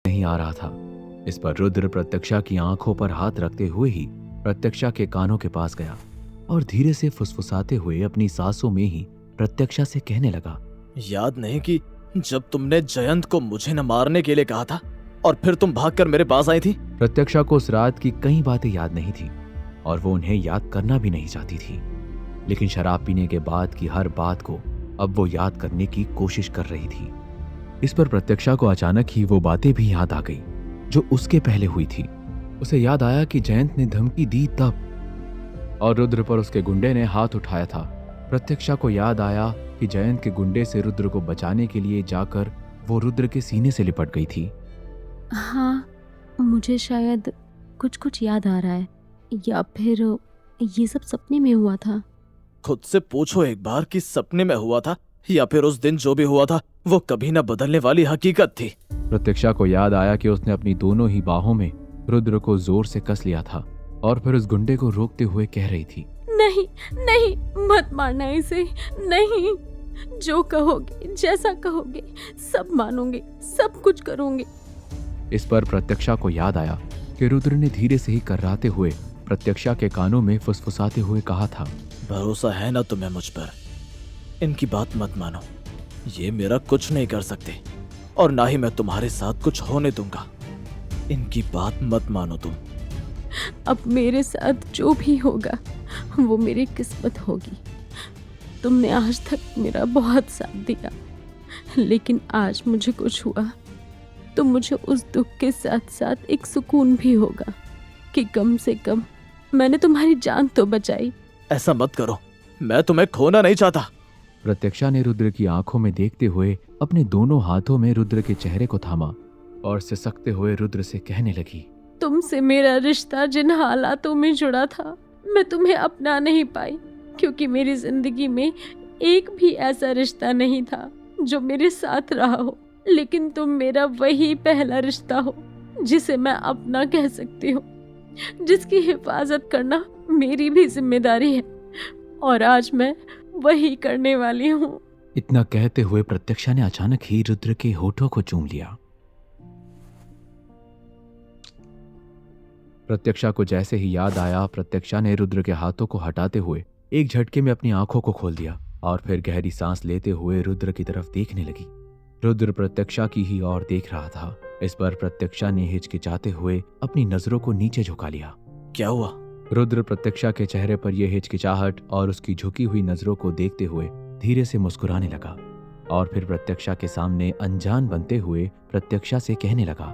नहीं आ रहा था। इस पर रुद्र प्रत्यक्षा की आंखों पर हाथ रखते हुए ही प्रत्यक्षा के कानों के पास गया और धीरे से फुसफुसाते हुए अपनी सांसों में ही प्रत्यक्षा से कहने लगा, याद नहीं कि जब तुमने जयंत को मुझे न मारने के लिए कहा था और फिर तुम भागकर मेरे पास आई थी? प्रत्यक्षा को उस रात की कई बातें याद नहीं थी और वो उन्हें याद करना भी नहीं चाहती थी, लेकिन शराब पीने के बाद की हर बात को अब वो याद करने की कोशिश कर रही थी। इस पर प्रत्यक्षा को अचानक ही वो बातें भी याद आ गई जो उसके पहले हुई थी। उसे याद आया कि जयंत ने धमकी दी तब और रुद्र पर उसके गुंडे ने हाथ उठाया था। प्रत्यक्षा को याद आया कि जयंत के गुंडे से रुद्र को बचाने के लिए जाकर वो रुद्र के सीने से लिपट गई थी। हाँ, मुझे शायद कुछ कुछ याद आ रहा है, या फिर ये सब सपने में हुआ था। खुद से पूछो एक बार कि सपने में हुआ था या फिर उस दिन जो भी हुआ था वो कभी न बदलने वाली हकीकत थी। प्रत्यक्षा को याद आया कि उसने अपनी दोनों ही बाहों में रुद्र को जोर से कस लिया था और फिर उस गुंडे को रोकते हुए कह रही थी, नहीं नहीं, मत मारना इसे, नहीं, जो कहोगे जैसा कहोगे सब मानूंगी, सब कुछ करूंगी। इस पर प्रत्यक्षा को याद आया कि रुद्र ने धीरे से ही कर्राते हुए प्रत्यक्षा के कानों में फुसफुसाते हुए कहा था, भरोसा है ना तुम्हें मुझ पर? इनकी बात मत मानो, ये मेरा कुछ नहीं कर सकते और ना ही मैं तुम्हारे साथ कुछ होने दूंगा। इनकी बात मत मानो तुम। अब मेरे साथ जो भी होगा वो मेरी किस्मत होगी। तुमने आज तक मेरा बहुत साथ दिया, लेकिन आज मुझे कुछ हुआ तो मुझे उस दुख के साथ साथ एक सुकून भी होगा कि कम से कम मैंने तुम्हारी जान तो बचाई। ऐसा मत करो, मैं तुम्हें खोना नहीं चाहता। प्रत्यक्षा ने रुद्र की आंखों में देखते हुए अपने दोनों हाथों में रुद्र के चेहरे को थामा और सिसकते हुए रुद्र से कहने लगी, तुमसे मेरा रिश्ता जिन हालातों में जुड़ा था मैं तुम्हें अपना नहीं पाई, क्योंकि मेरी जिंदगी में एक भी ऐसा रिश्ता नहीं था जो मेरे साथ रहा हो, लेकिन तुम मेरा वही पहला रिश्ता हो जिसे मैं अपना कह सकती हूँ, जिसकी हिफाजत करना मेरी भी जिम्मेदारी है और आज मैं वही करने वाली हूँ। इतना कहते हुए प्रत्यक्षा ने अचानक ही रुद्र के होठों को चूम लिया। प्रत्यक्षा को जैसे ही याद आया, प्रत्यक्षा ने रुद्र के हाथों को हटाते हुए एक झटके में अपनी आंखों को खोल दिया और फिर गहरी सांस लेते हुए रुद्र की तरफ देखने लगी। रुद्र प्रत्यक्षा की ही ओर देख रहा था। इस पर प्रत्यक्षा ने हिचकिचाते हुए अपनी नजरों को नीचे झुका लिया। क्या हुआ? रुद्र प्रत्यक्षा के चेहरे पर यह हिचकिचाहट और उसकी झुकी हुई नजरों को देखते हुए धीरे से मुस्कुराने लगा और फिर प्रत्यक्षा के सामने अनजान बनते हुए प्रत्यक्षा से कहने लगा,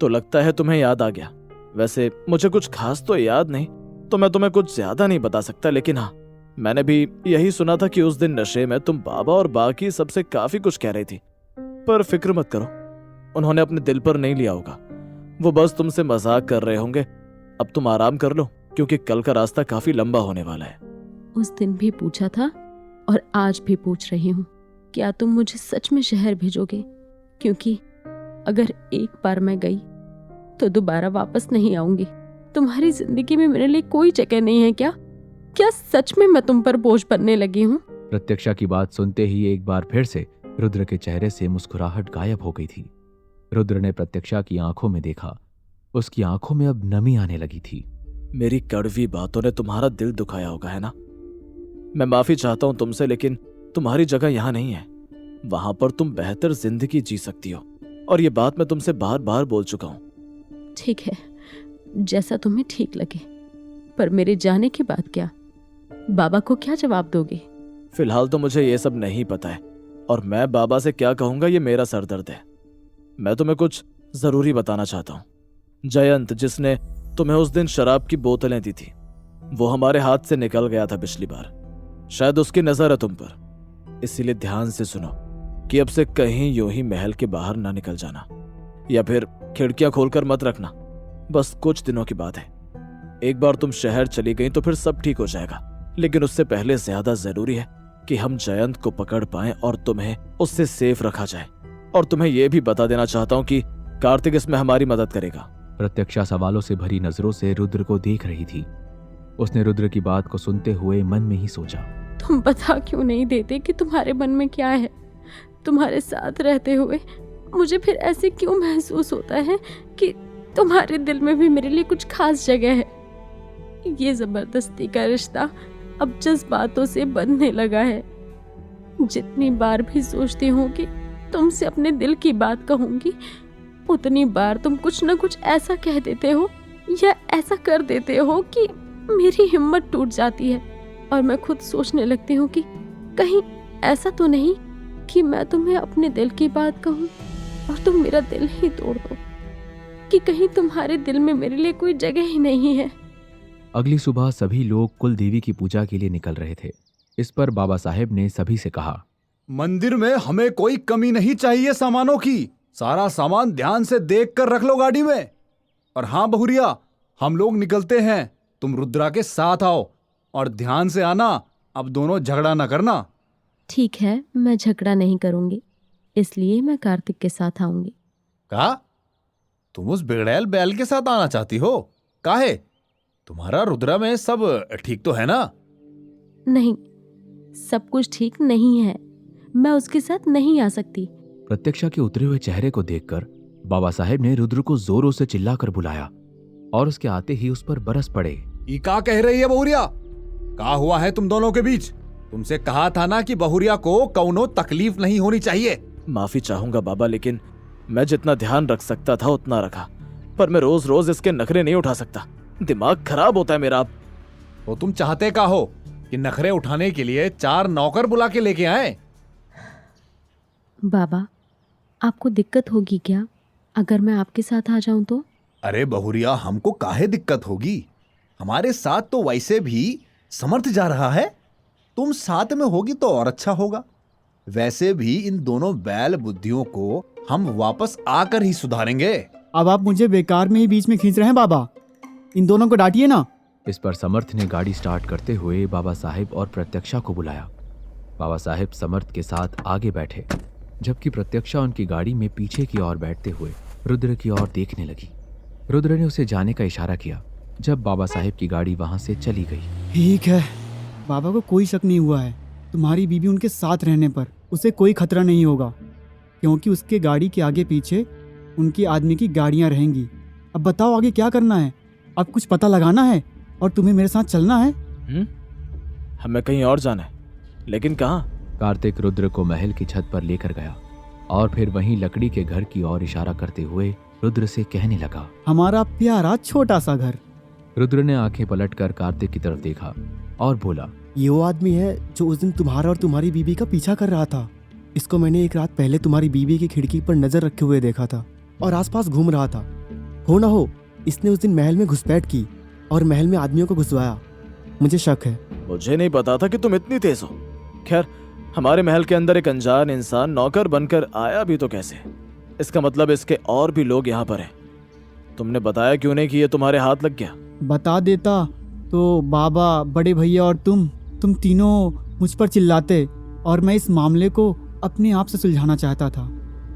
तो लगता है तुम्हें याद आ गया। वैसे मुझे कुछ खास तो याद नहीं, तो मैं तुम्हें कुछ ज्यादा नहीं बता सकता, लेकिन हाँ, मैंने भी यही सुना था कि उस दिन नशे में तुम बाबा और बाकी सबसे काफी कुछ कह रही थी। पर फिक्र मत करो, उन्होंने अपने दिल पर नहीं लिया होगा, वो बस तुमसे मजाक कर रहे होंगे। अब तुम आराम कर लो, क्योंकि कल का रास्ता काफी लंबा होने वाला है। उस दिन भी पूछा था और आज भी पूछ रही हूँ, क्या तुम मुझे सच में शहर भेजोगे? क्योंकि अगर एक बार मैं गई तो दोबारा वापस नहीं आऊंगी। तुम्हारी जिंदगी में मेरे लिए कोई जगह नहीं है क्या? क्या सच में मैं तुम पर बोझ बनने लगी हूँ? प्रत्यक्षा की बात सुनते ही एक बार फिर से रुद्र के चेहरे से मुस्कुराहट गायब हो गई थी। रुद्र ने प्रत्यक्षा की आंखों में देखा। उसकी आंखों में अब नमी आने लगी थी। मेरी कड़वी बातों ने तुम्हारा दिल दुखाया होगा, है ना? मैं माफी चाहता हूं तुमसे, लेकिन तुम्हारी जगह यहां नहीं है। वहां पर तुम बेहतर जिंदगी जी सकती हो और ये बात मैं तुमसे बार बार बोल चुका हूं। ठीक है, जैसा तुम्हें ठीक लगे, पर मेरे जाने के बाद क्या? बाबा को क्या जवाब दोगे? फिलहाल तो मुझे ये सब नहीं पता है और मैं बाबा से क्या कहूंगा ये मेरा सरदर्द है। मैं तुम्हें कुछ जरूरी बताना चाहता हूं। जयंत, जिसने तुम्हें उस दिन शराब की बोतलें दी थी, वो हमारे हाथ से निकल गया था पिछली बार। शायद उसकी नजर है तुम पर, इसीलिए ध्यान से सुनो कि अब से कहीं यूं ही महल के बाहर ना निकल जाना या फिर खिड़कियां खोलकर मत रखना। बस कुछ दिनों की बात है। एक बार तुम शहर चली गई तो फिर सब ठीक हो जाएगा, लेकिन उससे पहले ज्यादा जरूरी है कि हम जयंत को पकड़ पाएं और तुम्हें उससे सेफ रखा जाए। और तुम्हें यह भी बता देना चाहता हूं कि कार्तिक इसमें हमारी मदद करेगा। प्रत्यक्षा सवालों से भरी नजरों से रुद्र को देख रही थी। उसने रुद्र की बात को सुनते हुए मन में ही सोचा, तुम बता क्यों नहीं देते कि तुम्हारे मन में क्या है? तुम्हारे साथ रहते हुए मुझे फिर ऐसे क्यों महसूस होता है कि तुम्हारे दिल में भी मेरे लिए कुछ खास जगह है। ये जबरदस्ती का रिश्ता अब जज्बातों से बंधने लगा है। जितनी बार भी सोचती हूँ कि तुमसे अपने दिल की बात कहूंगी, उतनी बार तुम कुछ न कुछ ऐसा कह देते हो या ऐसा कर देते हो कि मेरी हिम्मत टूट जाती है और मैं खुद सोचने लगती हूँ कि कहीं ऐसा तो नहीं कि मैं तुम्हें अपने दिल की बात कहूँ और तुम मेरा दिल ही तोड़ दो, कि कहीं तुम्हारे दिल में मेरे लिए कोई जगह ही नहीं है। अगली सुबह सभी लोग कुल देवी की पूजा के लिए निकल रहे थे। इस पर बाबा साहेब ने सभी से कहा, मंदिर में हमें कोई कमी नहीं चाहिए सामानों की। सारा सामान ध्यान से देख कर रख लो गाड़ी में। और हाँ बहुरिया, हम लोग निकलते हैं, तुम रुद्रा के साथ आओ और ध्यान से आना। अब दोनों झगड़ा न करना। ठीक है, मैं झगड़ा नहीं करूंगी, इसलिए मैं कार्तिक के साथ आऊंगी। का? तुम उस बिगड़ैल बैल के साथ आना चाहती हो? काहे? तुम्हारा रुद्रा में सब ठीक तो है ना? नहीं, सब कुछ ठीक नहीं है, मैं उसके साथ नहीं आ सकती। प्रत्यक्षा के उतरे हुए चेहरे को देखकर बाबा साहेब ने रुद्र को जोरों से चिल्लाकर बुलाया और उसके आते ही उस पर बरस पड़े। ये का कह रही है बहुरिया? का हुआ है तुम दोनों के बीच? तुमसे कहा था ना कि बहुरिया को कौनो तकलीफ नहीं होनी चाहिए। माफी चाहूंगा बाबा, लेकिन मैं जितना ध्यान रख सकता था उतना रखा, पर मैं रोज रोज इसके नखरे नहीं उठा सकता। दिमाग खराब होता है मेरा। तो तुम चाहते का हो कि नखरे उठाने के लिए 4 नौकर बुला के लेके आए? बाबा, आपको दिक्कत होगी क्या अगर मैं आपके साथ आ जाऊं तो? अरे बहुरिया, हमको काहे दिक्कत होगी? हमारे साथ तो वैसे भी समर्थ जा रहा है, तुम साथ में होगी तो और अच्छा होगा। वैसे भी इन दोनों बैल बुद्धियों को हम वापस आकर ही सुधारेंगे। अब आप मुझे बेकार में ही बीच में खींच रहे हैं बाबा, इन दोनों को डांटिए ना। इस पर समर्थ ने गाड़ी स्टार्ट करते हुए बाबा साहेब और प्रत्यक्षा को बुलाया। बाबा साहेब समर्थ के साथ आगे बैठे, जबकि प्रत्यक्षा उनकी गाड़ी में पीछे की ओर बैठते हुए रुद्र की ओर देखने लगी। रुद्र ने उसे जाने का इशारा किया जब बाबा साहेब की गाड़ी वहां से चली गई। ठीक है, बाबा को कोई शक नहीं हुआ है तुम्हारी बीबी उनके साथ रहने पर। उसे कोई खतरा नहीं होगा, क्योंकि उसके गाड़ी के आगे पीछे उनकी आदमी की गाड़ियां रहेंगी। अब बताओ आगे क्या करना है? अब कुछ पता लगाना है और तुम्हें मेरे साथ चलना है। हमें कहीं और जाना है, लेकिन कहाँ? कार्तिक रुद्र को महल की छत पर लेकर गया और फिर वहीं लकड़ी के घर की ओर इशारा करते हुए रुद्र से कहने लगा, हमारा प्यारा छोटा सा घर। रुद्र ने आंखें पलटकर कार्तिक की तरफ देखा और बोला, ये वो आदमी है जो उस दिन तुम्हारा और तुम्हारी बीबी का पीछा कर रहा था। इसको मैंने एक रात पहले तुम्हारी बीबी की खिड़की पर नजर रखे हुए देखा था और आसपास घूम रहा था। हो ना हो इसने उस दिन महल में घुसपैठ की और महल में आदमियों को घुसवाया। मुझे शक है। मुझे नहीं पता था कि तुम इतनी तेज हो। खैर, हमारे महल के अंदर एक अनजान इंसान नौकर बनकर आया भी तो कैसे? इसका मतलब इसके और भी लोग यहाँ पर हैं। तुमने बताया क्यों नहीं कि ये तुम्हारे हाथ लग गया? बता देता तो बाबा, बड़े भैया और तुम तीनों मुझ पर चिल्लाते और मैं इस मामले को अपने आप से सुलझाना चाहता था,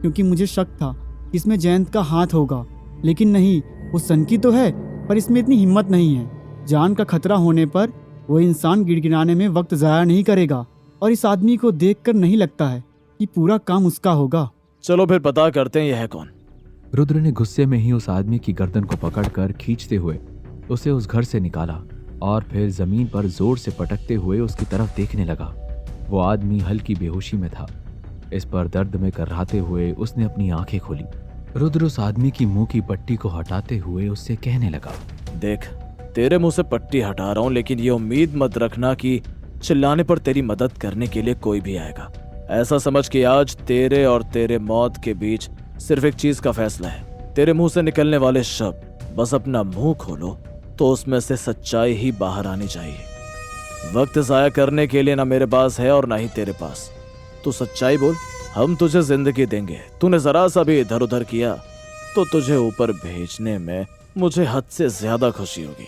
क्योंकि मुझे शक था कि इसमें जयंत का हाथ होगा। लेकिन नहीं, वो सनकी तो है पर इसमें इतनी हिम्मत नहीं है। जान का खतरा होने पर वो इंसान गिड़गिड़ाने में वक्त ज़ाया नहीं करेगा और इस आदमी को देखकर नहीं लगता है कि पूरा काम उसका होगा। चलो फिर पता करते हैं यह है कौन। रुद्र ने गुस्से में ही उस आदमी की गर्दन को पकड़कर खींचते हुए उसे उस घर से निकाला और फिर जमीन पर जोर से पटकते हुए उसकी तरफ देखने लगा। वो आदमी हल्की बेहोशी में था। इस पर दर्द में कर्राते हुए उसने अपनी आंखें खोली। रुद्र उस आदमी की मुंह की पट्टी को हटाते हुए उससे कहने लगा, देख, तेरे मुंह से पट्टी हटा रहा हूँ, लेकिन ये उम्मीद मत रखना कि चिल्लाने पर तेरी मदद करने के लिए कोई भी आएगा। ऐसा समझ कि आज तेरे और तेरे मौत के बीच सिर्फ एक चीज का फैसला है। तेरे मुंह से निकलने वाले शब्द, बस अपना मुंह खोलो तो उसमें से सच्चाई ही बाहर आनी चाहिए। वक्त जाया करने के लिए ना मेरे पास है और ना ही तेरे पास। तू सच्चाई बोल, हम तुझे जिंदगी देंगे। तूने जरा सा भी इधर उधर किया तो तुझे ऊपर भेजने में मुझे हद से ज्यादा खुशी होगी।